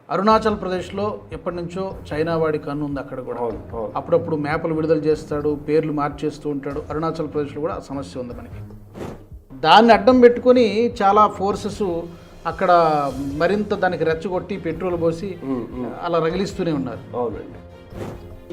అరుణాచల్ ప్రదేశ్లో ఎప్పటి నుంచో చైనా వాడి కన్ను ఉంది అక్కడ కూడా. అప్పుడప్పుడు మ్యాప్లు విడుదల చేస్తాడు, పేర్లు మార్చేస్తూ ఉంటాడు. అరుణాచల్ ప్రదేశ్లో కూడా ఆ సమస్య ఉంది మనకి. దాన్ని అడ్డం పెట్టుకొని చాలా ఫోర్సెస్ అక్కడ మరింత దానికి రెచ్చగొట్టి పెట్రోల్ పోసి అలా రగిలిస్తూనే ఉన్నారు. అవునండి.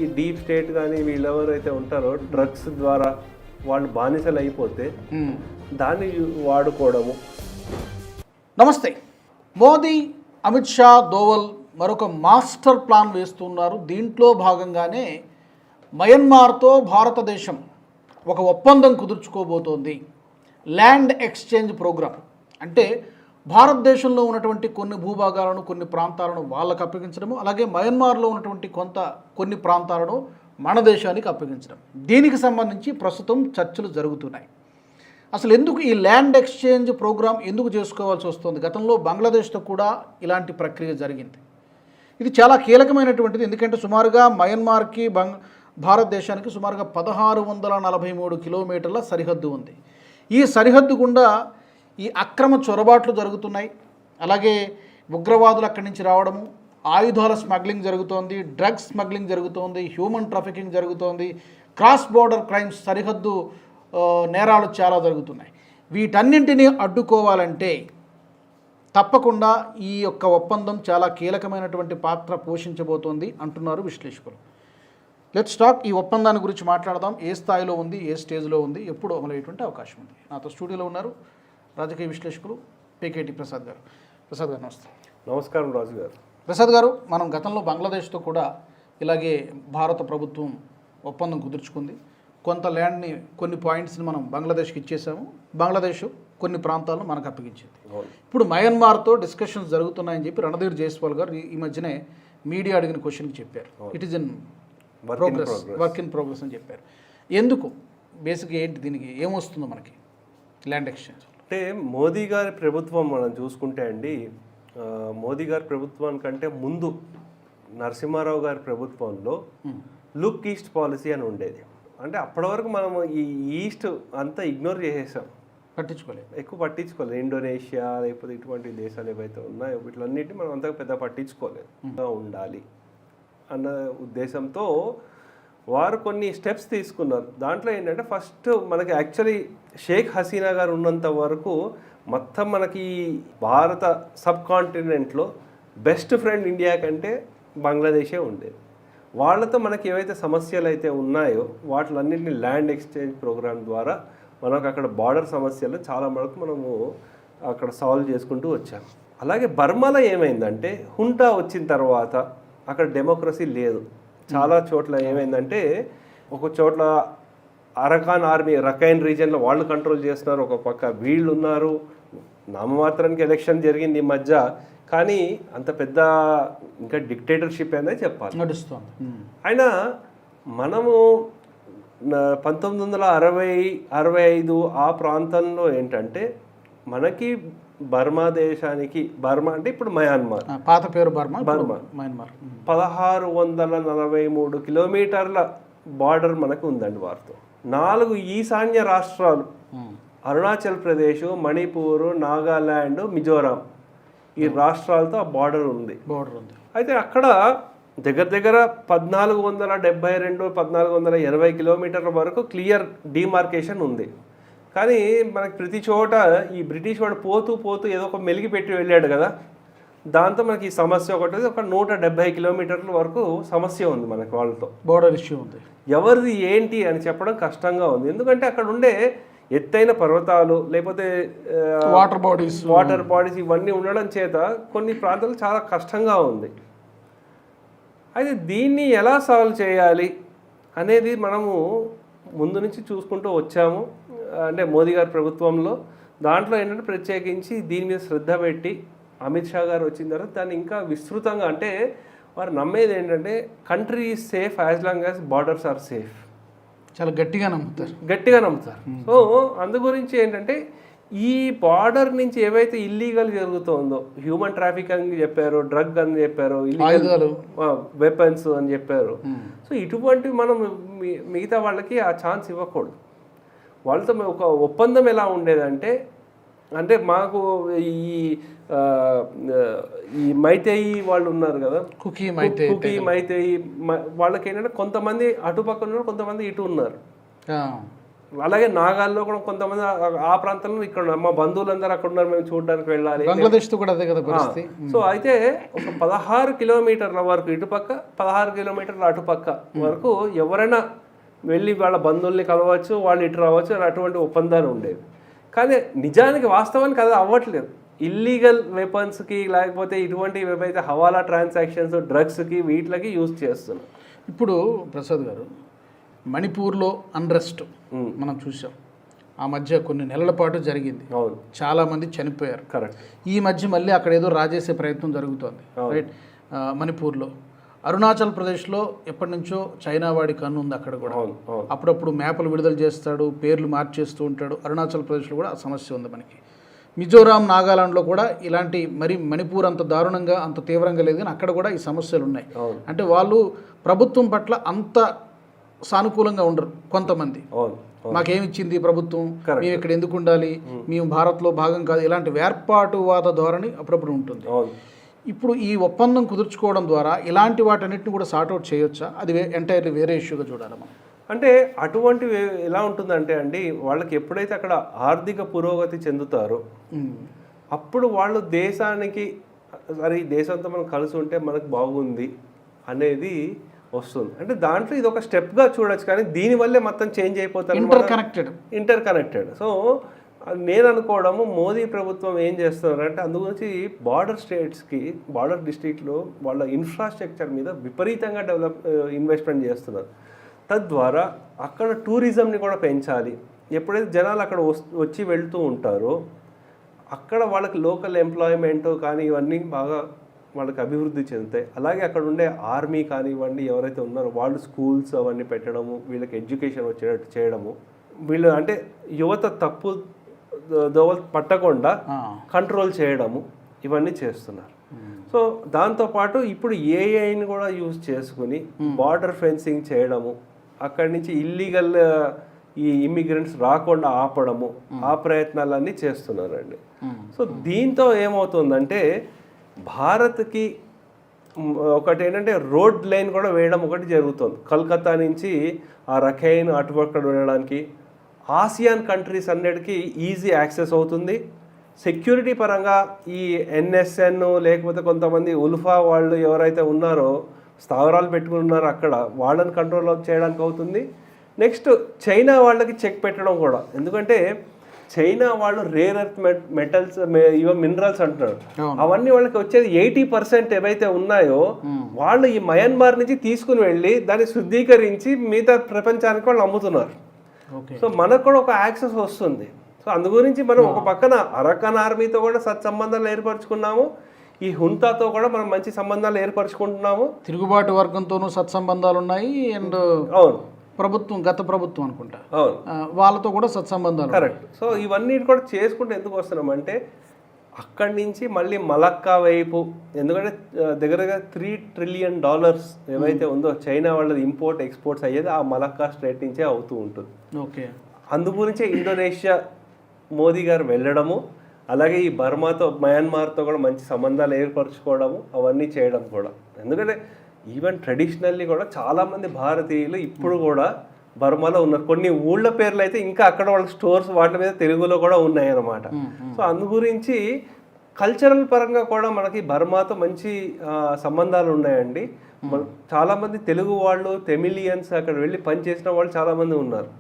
ఈ డీప్ స్టేట్ కానీ వీళ్ళెవరైతే ఉంటారో డ్రగ్స్ ద్వారా వాళ్ళు బానిసలు అయిపోతే దాన్ని వాడుకోవడము. నమస్తే. మోదీ, అమిత్ షా, దోవల్ మరొక మాస్టర్ ప్లాన్ వేస్తున్నారు. దీంట్లో భాగంగానే మయన్మార్తో భారతదేశం ఒక ఒప్పందం కుదుర్చుకోబోతోంది. ల్యాండ్ ఎక్స్చేంజ్ ప్రోగ్రామ్ అంటే భారతదేశంలో ఉన్నటువంటి కొన్ని భూభాగాలను, కొన్ని ప్రాంతాలను వాళ్ళకు అప్పగించడము, అలాగే మయన్మార్లో ఉన్నటువంటి కొన్ని ప్రాంతాలను మన దేశానికి అప్పగించడం. దీనికి సంబంధించి ప్రస్తుతం చర్చలు జరుగుతున్నాయి. అసలు ఎందుకు ఈ ల్యాండ్ ఎక్స్చేంజ్ ప్రోగ్రామ్ ఎందుకు చేసుకోవాల్సి వస్తుంది? గతంలో బంగ్లాదేశ్తో కూడా ఇలాంటి ప్రక్రియ జరిగింది. ఇది చాలా కీలకమైనటువంటిది. ఎందుకంటే సుమారుగా మయన్మార్కి భారతదేశానికి సుమారుగా 1643 కిలోమీటర్ల సరిహద్దు ఉంది. ఈ సరిహద్దు గుండా ఈ అక్రమ చొరబాట్లు జరుగుతున్నాయి. అలాగే ఉగ్రవాదులు అక్కడి నుంచి రావడము, ఆయుధాల స్మగ్లింగ్ జరుగుతోంది, డ్రగ్స్ స్మగ్లింగ్ జరుగుతోంది, హ్యూమన్ ట్రాఫికింగ్ జరుగుతోంది, క్రాస్ బోర్డర్ క్రైమ్స్, సరిహద్దు నేరాలు చాలా జరుగుతున్నాయి. వీటన్నింటినీ అడ్డుకోవాలంటే తప్పకుండా ఈ యొక్క ఒప్పందం చాలా కీలకమైనటువంటి పాత్ర పోషించబోతోంది అంటున్నారు విశ్లేషకులు. Let's talk. ఈ ఒప్పందాన్ని గురించి మాట్లాడదాం. ఏ స్థాయిలో ఉంది, ఏ స్టేజ్లో ఉంది, ఎప్పుడు అమలయ్యేటువంటి అవకాశం ఉంది. నాతో స్టూడియోలో ఉన్నారు రాజకీయ విశ్లేషకులు PKT ప్రసాద్ గారు. ప్రసాద్ గారు నమస్తే. నమస్కారం రాజు గారు. ప్రసాద్ గారు, మనం గతంలో బంగ్లాదేశ్తో కూడా ఇలాగే భారత ప్రభుత్వం ఒప్పందం కుదుర్చుకుంది. కొంత ల్యాండ్ని, కొన్ని పాయింట్స్ని మనం బంగ్లాదేశ్కి ఇచ్చేసాము. బంగ్లాదేశ్ కొన్ని ప్రాంతాలను మనకు అప్పగించింది. ఇప్పుడు మయన్మార్తో డిస్కషన్స్ జరుగుతున్నాయని చెప్పి రణధీర్ జైస్వాల్ గారు ఈ మధ్యనే మీడియా అడిగిన క్వశ్చన్కి చెప్పారు. It is in progress, work in progress అని చెప్పారు. ఎందుకు? బేసిక్గా ఏంటి, దీనికి ఏమొస్తుందో మనకి ల్యాండ్ ఎక్స్చేంజ్? అంటే మోదీ గారి ప్రభుత్వం మనం చూసుకుంటే అండి, మోదీ గారి ప్రభుత్వానికంటే ముందు నరసింహారావు గారి ప్రభుత్వంలో లుక్ ఈస్ట్ పాలసీ అని ఉండేది. అంటే అప్పటి వరకు మనం ఈ ఈస్ట్ అంతా ఇగ్నోర్ చేసేసాం, ఎక్కువ పట్టించుకోలేదు. ఇండోనేషియా లేకపోతే ఇటువంటి దేశాలు ఏవైతే ఉన్నాయో వీటిలన్నిటిని మనం అంతగా పెద్ద పట్టించుకోలేదు. ఉండాలి అన్న ఉద్దేశంతో వారు కొన్ని స్టెప్స్ తీసుకున్నారు. దాంట్లో ఏంటంటే ఫస్ట్ మనకి యాక్చువల్లీ షేక్ హసీనా గారు ఉన్నంత వరకు మొత్తం మనకి భారత సబ్ కాంటినెంట్లో బెస్ట్ ఫ్రెండ్ ఇండియా కంటే బంగ్లాదేశే ఉండేది. వాళ్ళతో మనకి ఏవైతే సమస్యలు అయితే ఉన్నాయో వాటిలన్నింటినీ ల్యాండ్ ఎక్స్చేంజ్ ప్రోగ్రామ్ ద్వారా మనకు అక్కడ బార్డర్ సమస్యలు చాలా వరకు మనము అక్కడ సాల్వ్ చేసుకుంటూ వచ్చాము. అలాగే బర్మాలో ఏమైందంటే హుంటా వచ్చిన తర్వాత అక్కడ డెమోక్రసీ లేదు. చాలా చోట్ల ఏమైందంటే ఒక చోట్ల అరకాన్ ఆర్మీ రకైన్ రీజియన్లో వాళ్ళు కంట్రోల్ చేస్తున్నారు, ఒక పక్క వీళ్ళు ఉన్నారు. నామమాత్రానికి ఎలక్షన్ జరిగింది ఈ మధ్య, కానీ అంత పెద్ద ఇంకా డిక్టేటర్షిప్ అనేది చెప్పాలి నడుస్తుంది. అయినా మనము 1965 ఆ ప్రాంతంలో ఏంటంటే మనకి బర్మా దేశానికి, బర్మా అంటే ఇప్పుడు మయన్మార్, పాత పేరు బర్మా, మయన్మార్ 1643 కిలోమీటర్ల బార్డర్ మనకు ఉందండి వారితో. 4 ఈశాన్య రాష్ట్రాలు అరుణాచల్ ప్రదేశ్, మణిపూర్, నాగాల్యాండ్, మిజోరాం ఈ రాష్ట్రాలతో ఆ బార్డర్ ఉంది. అయితే అక్కడ దగ్గర 1472-1480 కిలోమీటర్ల వరకు క్లియర్ డిమార్కేషన్ ఉంది. కానీ మనకి ప్రతి చోట ఈ బ్రిటిష్ వాడు పోతూ ఏదో ఒక మెలిగి పెట్టి వెళ్ళాడు కదా, దాంతో మనకి ఈ సమస్య ఒకటి, ఒక 170 కిలోమీటర్ల వరకు సమస్య ఉంది మనకి వాళ్ళతో. బోర్డర్ ఇష్యూ ఉంది. ఎవరిది ఏంటి అని చెప్పడం కష్టంగా ఉంది. ఎందుకంటే అక్కడ ఉండే ఎత్తైన పర్వతాలు లేకపోతే వాటర్ బాడీస్ ఇవన్నీ ఉండడం చేత కొన్ని ప్రాంతాలు చాలా కష్టంగా ఉంది. అయితే దీన్ని ఎలా సాల్వ్ చేయాలి అనేది మనము ముందు నుంచి చూసుకుంటూ వచ్చాము. అంటే మోదీ గారి ప్రభుత్వంలో దాంట్లో ఏంటంటే ప్రత్యేకించి దీని మీద శ్రద్ధ పెట్టి అమిత్ షా గారు వచ్చిన తర్వాత దాన్ని ఇంకా విస్తృతంగా, అంటే వారు నమ్మేది ఏంటంటే country is safe as long as borders are safe. చాలా గట్టిగా నమ్ముతారు. సో అందు గురించి ఏంటంటే ఈ బార్డర్ నుంచి ఏవైతే ఇల్లీగల్ జరుగుతుందో, హ్యూమన్ ట్రాఫిక్ అని చెప్పారు, డ్రగ్ అని చెప్పారు, వెపన్స్ అని చెప్పారు. సో ఇటువంటి మనం మిగతా వాళ్ళకి ఆ ఛాన్స్ ఇవ్వకూడదు. వాళ్ళతో ఒక ఒప్పందం ఎలా ఉండేదంటే అంటే మాకు ఈ ఆ, ఈ మైతేయి వాళ్ళు ఉన్నారు కదా, కుకీ మైతేయి వాళ్ళకి ఏంటంటే కొంతమంది అటుపక్క ఉన్నారు, కొంతమంది ఇటు ఉన్నారు. అలాగే నాగాల్లో కూడా కొంతమంది ఆ ప్రాంతంలో ఇక్కడ ఉన్నారు. మా బంధువులందరూ అక్కడ ఉన్నారు, మేము చూడడానికి వెళ్ళాలి. బంగ్లాదేశ్ కూడా అదే కదా పరిస్థితి. సో అయితే ఒక 16 కిలోమీటర్ల వరకు ఇటుపక్క, 16 కిలోమీటర్ల అటుపక్క వరకు ఎవరైనా వెళ్ళి వాళ్ళ బంధువుల్ని కలవచ్చు, వాళ్ళు ఇటు రావచ్చు, అటువంటి ఒప్పందాలు ఉండేవి. కానీ నిజానికి వాస్తవానికి అది అవ్వట్లేదు. ఇల్లీగల్ వెపన్స్కి లేకపోతే ఇటువంటి ఏవైతే హవాలా ట్రాన్సాక్షన్స్, డ్రగ్స్కి, వీటికి యూజ్ చేస్తున్నారు. ఇప్పుడు ప్రసాద్ గారు, మణిపూర్లో అన్రెస్ట్ మనం చూసాం, ఆ మధ్య కొన్ని నెలల పాటు జరిగింది, చాలామంది చనిపోయారు. కరెక్ట్. ఈ మధ్య మళ్ళీ అక్కడ ఏదో రాజేసే ప్రయత్నం జరుగుతోంది, రైట్? మణిపూర్లో. అరుణాచల్ ప్రదేశ్లో ఎప్పటి నుంచో చైనా వాడి కన్ను ఉంది అక్కడ కూడా. అప్పుడప్పుడు మ్యాప్లు విడుదల చేస్తాడు, పేర్లు మార్చేస్తూ ఉంటాడు. అరుణాచల్ ప్రదేశ్లో కూడా ఆ సమస్య ఉంది మనకి. మిజోరాం, నాగాలాండ్లో కూడా ఇలాంటి, మరి మణిపూర్ అంత దారుణంగా అంత తీవ్రంగా లేదు కానీ అక్కడ కూడా ఈ సమస్యలు ఉన్నాయి. అంటే వాళ్ళు ప్రభుత్వం పట్ల అంత సానుకూలంగా ఉండరు కొంతమంది. మాకేమిచ్చింది ప్రభుత్వం, మేము ఇక్కడ ఎందుకు ఉండాలి, మేము భారత్లో భాగం కాదు, ఇలాంటి వేర్పాటువాద ధోరణి అప్పుడప్పుడు ఉంటుంది. ఇప్పుడు ఈ ఒప్పందం కుదుర్చుకోవడం ద్వారా ఇలాంటి వాటన్నిటిని కూడా సార్ట్అవుట్ చేయొచ్చా? అది ఎంటైర్లీ వేరే ఇష్యూగా చూడాలి మనం. అంటే అటువంటివి ఎలా ఉంటుందంటే అండి, వాళ్ళకి ఎప్పుడైతే అక్కడ ఆర్థిక పురోగతి చెందుతారో అప్పుడు వాళ్ళు దేశానికి, సరే ఈ దేశంతో మనం కలిసి ఉంటే మనకు బాగుంది అనేది వస్తుంది. అంటే దాంట్లో ఇది ఒక స్టెప్గా చూడొచ్చు, కానీ దీనివల్లే మొత్తం చేంజ్ అయిపోతారు, ఇంటర్ కనెక్టెడ్. సో నేను అనుకోవడము, మోదీ ప్రభుత్వం ఏం చేస్తున్నారంటే అందు గురించి బార్డర్ స్టేట్స్కి, బార్డర్ డిస్ట్రిక్ట్లో వాళ్ళ ఇన్ఫ్రాస్ట్రక్చర్ మీద విపరీతంగా ఇన్వెస్ట్మెంట్ చేస్తున్నారు. తద్వారా అక్కడ టూరిజంని కూడా పెంచాలి. ఎప్పుడైతే జనాలు అక్కడ వచ్చి వెళ్తూ ఉంటారో అక్కడ వాళ్ళకి లోకల్ ఎంప్లాయ్మెంట్ కానీ ఇవన్నీ బాగా వాళ్ళకి అభివృద్ధి చెందుతాయి. అలాగే అక్కడ ఉండే ఆర్మీ కానివ్వండి, ఎవరైతే ఉన్నారో వాళ్ళు స్కూల్స్ అవన్నీ పెట్టడము, వీళ్ళకి ఎడ్యుకేషన్ వచ్చేటట్టు చేయడము, వీళ్ళు అంటే యువత తప్పు దోవలు పట్టకుండా కంట్రోల్ చేయడము, ఇవన్నీ చేస్తున్నారు. సో దాంతోపాటు ఇప్పుడు ఏఐని కూడా యూజ్ చేసుకుని బార్డర్ ఫెన్సింగ్ చేయడము, అక్కడి నుంచి ఇల్లీగల్ ఈ ఇమ్మిగ్రెంట్స్ రాకుండా ఆపడము, ఆ ప్రయత్నాలన్నీ చేస్తున్నారండి. సో దీంతో ఏమవుతుందంటే భారత్కి ఒకటి ఏంటంటే రోడ్ లైన్ కూడా వేయడం ఒకటి జరుగుతుంది. కలకత్తా నుంచి ఆ రఖైన్ అటుపక్కడ వెళ్ళడానికి ఆసియాన్ కంట్రీస్ అన్నిటికీ ఈజీ యాక్సెస్ అవుతుంది. సెక్యూరిటీ పరంగా ఈ ఎన్ఎస్ఎన్ లేకపోతే కొంతమంది ఉల్ఫా వాళ్ళు ఎవరైతే ఉన్నారో, స్థావరాలు పెట్టుకుని ఉన్నారో అక్కడ, వాళ్ళని కంట్రోల్ చేయడానికి అవుతుంది. నెక్స్ట్ చైనా వాళ్ళకి చెక్ పెట్టడం కూడా, ఎందుకంటే చైనా వాళ్ళు రేర్ ఎర్త్ మెటల్స్, మినరల్స్ అంటున్నారు, అవన్నీ వాళ్ళకి వచ్చేది 80% ఏవైతే ఉన్నాయో వాళ్ళు ఈ మయన్మార్ నుంచి తీసుకుని వెళ్ళి దాన్ని శుద్ధీకరించి మిగతా ప్రపంచానికి వాళ్ళు అమ్ముతున్నారు. సో మనకు కూడా ఒక యాక్సెస్ వస్తుంది. సో అందు గురించి మనం ఒక పక్కన అరకన్ ఆర్మీతో కూడా సత్సంబంధాలు ఏర్పరచుకున్నాము, ఈ హుంతాతో కూడా మనం మంచి సంబంధాలు ఏర్పరచుకుంటున్నాము, తిరుగుబాటు వర్గంతోనూ సత్సంబంధాలు ఉన్నాయి. అండ్ అవును, ప్రభుత్వం, గత ప్రభుత్వం అనుకుంటా, వాళ్ళతో కూడా సత్సంబంధాలు. కరెక్ట్. సో ఇవన్నీ కూడా చేసుకుంటూ ఎందుకు వస్తున్నామంటే అక్కడి నుంచి మళ్ళీ మలక్కా వైపు, ఎందుకంటే దగ్గరగా $3 ట్రిలియన్ ఏవైతే ఉందో చైనా వాళ్ళది ఇంపోర్ట్ ఎక్స్పోర్ట్స్ అయ్యేది ఆ మలక్కా స్ట్రేట్ నుంచే అవుతూ ఉంటుంది. ఓకే. అందు గురించే ఇండోనేషియా మోదీ గారు వెళ్ళడము, అలాగే ఈ బర్మాతో, మయన్మార్తో కూడా మంచి సంబంధాలు ఏర్పరచుకోవడము, అవన్నీ చేయడం కూడా. ఎందుకంటే ఈవెన్ ట్రెడిషనల్లీ కూడా చాలామంది భారతీయులు ఇప్పుడు కూడా బర్మాలో ఉన్నారు. కొన్ని ఊళ్ళ పేర్లు అయితే ఇంకా అక్కడ వాళ్ళ స్టోర్స్ వాటి మీద తెలుగులో కూడా ఉన్నాయి అన్నమాట. సో అందు గురించి కల్చరల్ పరంగా కూడా మనకి బర్మాతో మంచి సంబంధాలు ఉన్నాయండి. చాలామంది తెలుగు వాళ్ళు, తెమిలియన్స్ అక్కడ వెళ్ళి పనిచేసిన వాళ్ళు చాలామంది ఉన్నారు.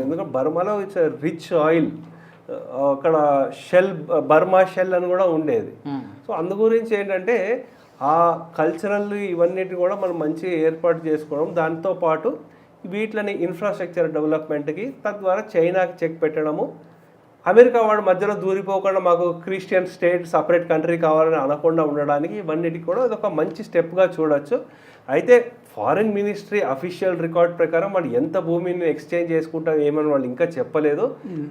ఎందుకంటే బర్మాలో ఇట్స్ రిచ్ ఆయిల్, అక్కడ షెల్, బర్మా షెల్ అని కూడా ఉండేది. సో అందు గురించి ఏంటంటే ఆ కల్చరల్ ఇవన్నిటి కూడా మనం మంచి ఏర్పాటు చేసుకోవడం, దాంతోపాటు వీటిని ఇన్ఫ్రాస్ట్రక్చర్ డెవలప్మెంట్కి, తద్వారా చైనాకి చెక్ పెట్టడము, అమెరికా వాడు మధ్యలో దూరిపోకుండా మాకు క్రిస్టియన్ స్టేట్ సపరేట్ కంట్రీ కావాలని అనకుండా ఉండడానికి ఇవన్నిటికి కూడా అదొక మంచి స్టెప్గా చూడొచ్చు. అయితే ఫారిన్ మినిస్ట్రీ అఫీషియల్ రికార్డ్ ప్రకారం వాళ్ళు ఎంత భూమిని ఎక్స్చేంజ్ చేసుకుంటాం ఏమని వాళ్ళు ఇంకా చెప్పలేదు.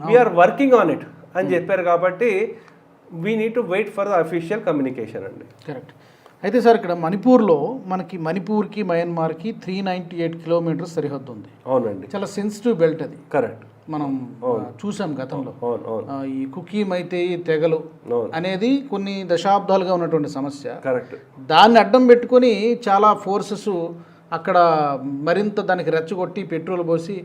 వీఆర్ వర్కింగ్ ఆన్ ఇట్ అని చెప్పారు. కాబట్టి we need to wait for the official communication అండి. కరెక్ట్. అయితే సార్ ఇక్కడ మణిపూర్లో మనకి మణిపూర్కి మయన్మార్కి 398 కిలోమీటర్స్ సరిహద్దు ఉంది. అవునండి, చాలా సెన్సిటివ్ బెల్ట్ అది. కరెక్ట్. మనం చూసాం గతంలో. అవును అవును ఈ కుకీ మైతేయి తెగలు అవును. అనేది కొన్ని దశాబ్దాలుగా ఉన్నటువంటి సమస్య. కరెక్ట్. దాన్ని అడ్డం పెట్టుకొని చాలా ఫోర్సెస్ అక్కడ మరింత దానికి రెచ్చగొట్టి పెట్రోల్ పోసి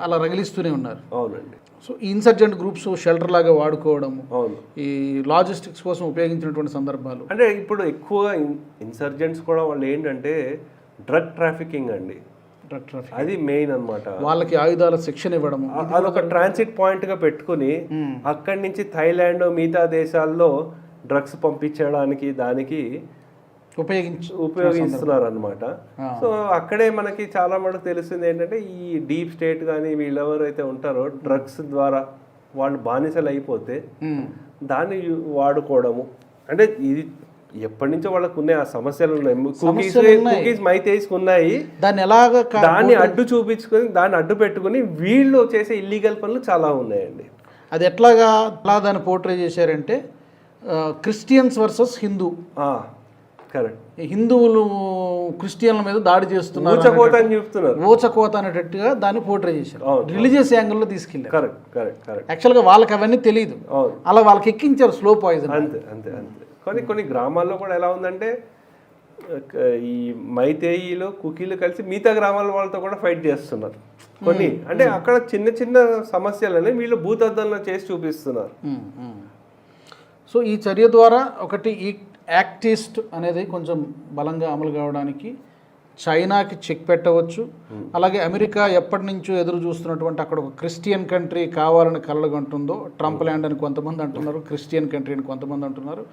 అలా రగిలిస్తూనే ఉన్నారు. అవునండి. సో ఈ ఇన్సర్జెంట్ గ్రూప్స్ షెల్టర్ లాగా వాడుకోవడము, అవును, ఈ లాజిస్టిక్స్ కోసం ఉపయోగించినటువంటి సందర్భాలు. అంటే ఇప్పుడు ఎక్కువగా ఇన్సర్జెంట్స్ కూడా వాళ్ళు ఏంటంటే డ్రగ్ ట్రాఫికింగ్ అండి, డ్రగ్ ట్రాఫిక్ అది మెయిన్ అన్నమాట. వాళ్ళకి ఆయుధాల శిక్షణ ఇవ్వడము, అదొక ట్రాన్సిట్ పాయింట్ గా పెట్టుకుని అక్కడి నుంచి థైలాండ్ మిగతా దేశాల్లో డ్రగ్స్ పంపించడానికి దానికి ఉపయోగిస్తున్నారు అనమాట. సో అక్కడే మనకి చాలా మటుకు తెలిసింది ఏంటంటే ఈ డీప్ స్టేట్ కానీ వీళ్ళెవరైతే ఉంటారో డ్రగ్స్ ద్వారా వాళ్ళు బానిసలు అయిపోతే దాన్ని వాడుకోవడము. అంటే ఇది ఎప్పటి నుంచో వాళ్ళకు ఉన్నాయి ఆ సమస్యలు ఉన్నాయి. కుకీస్ మైతేస్ ఉన్నాయి, దాన్ని అడ్డు చూపించుకొని దాన్ని అడ్డు పెట్టుకుని వీళ్ళు చేసే ఇల్లీగల్ పనులు చాలా ఉన్నాయండి. అది ఎట్లాగా దాన్ని పోర్ట్రే చేశారంటే క్రిస్టియన్స్ వర్సెస్ హిందూ. కరెక్ట్. హిందువులు క్రిస్టియన్ల మీద దాడి చేస్తున్నారు, ఊచకోత అనేటట్టుగా దాన్ని పోర్ట్రే చేశారు, రిలీజియస్ యాంగిల్లో తీసుకెళ్ళారు. Correct correct correct. యాక్చువల్గా వాళ్ళకి అవన్నీ తెలియదు, అలా వాళ్ళకి ఎక్కించారు స్లో పాయిజన్. అంతే అంతే అంతే. కొన్ని గ్రామాల్లో కూడా ఎలా ఉందంటే ఈ మైతేయిలు కుకీలు కలిసి మిగతా గ్రామాల వాళ్ళతో కూడా ఫైట్ చేస్తున్నారు కొన్ని. అంటే అక్కడ చిన్న చిన్న సమస్యలని వీళ్ళు భూతద్దంలో చేసి చూపిస్తున్నారు. సో ఈ చర్య ద్వారా ఒకటి ఈ యాక్ట్ ఈస్ట్ అనేది కొంచెం బలంగా అమలు కావడానికి చైనాకి చెక్ పెట్టవచ్చు. అలాగే అమెరికా ఎప్పటి నుంచో ఎదురు చూస్తున్నటువంటి అక్కడ ఒక క్రిస్టియన్ కంట్రీ కావాలని కలలుగంటుందో, ట్రంప్ ల్యాండ్ అని కొంతమంది అంటున్నారు, క్రిస్టియన్ కంట్రీ అని కొంతమంది అంటున్నారు.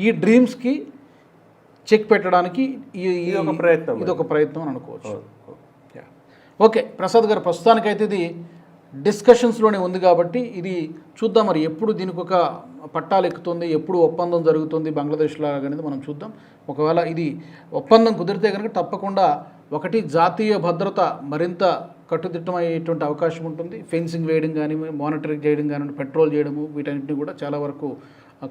ఈ డ్రీమ్స్కి చెక్ పెట్టడానికి ఇది ఒక ప్రయత్నం అని అనుకోవచ్చు. ఓకే ప్రసాద్ గారు, ప్రస్తుతానికైతే ఇది డిస్కషన్స్లోనే ఉంది కాబట్టి ఇది చూద్దాం మరి ఎప్పుడు దీనికి ఒక పట్టాలు ఎక్కుతుంది, ఎప్పుడు ఒప్పందం జరుగుతుంది బంగ్లాదేశ్లో అనేది మనం చూద్దాం. ఒకవేళ ఇది ఒప్పందం కుదిరితే కనుక తప్పకుండా ఒకటి జాతీయ భద్రత మరింత కట్టుదిట్టమయ్యేటువంటి అవకాశం ఉంటుంది. ఫెన్సింగ్ వేయడం కానీ, మానిటరింగ్ చేయడం కానీ, పెట్రోల్ చేయడము, వీటన్నిటిని కూడా చాలా వరకు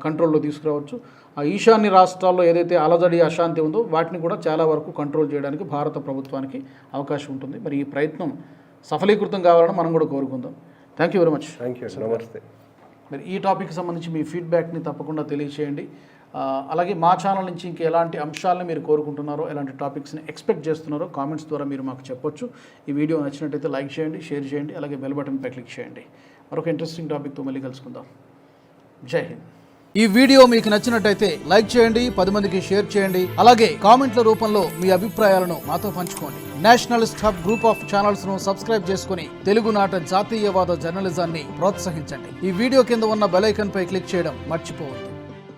కంట్రోల్లో తీసుకురావచ్చు. ఆ ఈశాన్య రాష్ట్రాల్లో ఏదైతే అలజడి అశాంతి ఉందో వాటిని కూడా చాలా వరకు కంట్రోల్ చేయడానికి భారత ప్రభుత్వానికి అవకాశం ఉంటుంది. మరి ఈ ప్రయత్నం సఫలీకృతం కావాలని మనం కూడా కోరుకుందాం. Thank you very much. Thank you. నమస్తే. మరి ఈ టాపిక్కి సంబంధించి మీ ఫీడ్బ్యాక్ని తప్పకుండా తెలియచేయండి. అలాగే మా ఛానల్ నుంచి ఇంకా ఎలాంటి అంశాలను మీరు కోరుకుంటున్నారో, ఎలాంటి టాపిక్స్ని ఎక్స్పెక్ట్ చేస్తున్నారో కామెంట్స్ ద్వారా మీరు మాకు చెప్పొచ్చు. ఈ వీడియో నచ్చినట్టయితే లైక్ చేయండి, షేర్ చేయండి, అలాగే బెల్ బటన్పై క్లిక్ చేయండి. మరొక ఇంట్రెస్టింగ్ టాపిక్తో మళ్ళీ కలుసుకుందాం. జై హింద్. ఈ వీడియో మీకు నచ్చినట్టయితే లైక్ చేయండి, 10 మందికి షేర్ చేయండి, అలాగే కామెంట్ల రూపంలో మీ అభిప్రాయాలను మాతో పంచుకోండి. Nationalist hub group of channels ను సబ్స్క్రైబ్ చేసుకుని తెలుగునాట జాతీయవాద జర్నలిజాన్ని ప్రోత్సహించండి. ఈ వీడియో కింద ఉన్న బెల్ ఐకాన్ పై క్లిక్ చేయడం మర్చిపోవద్దు.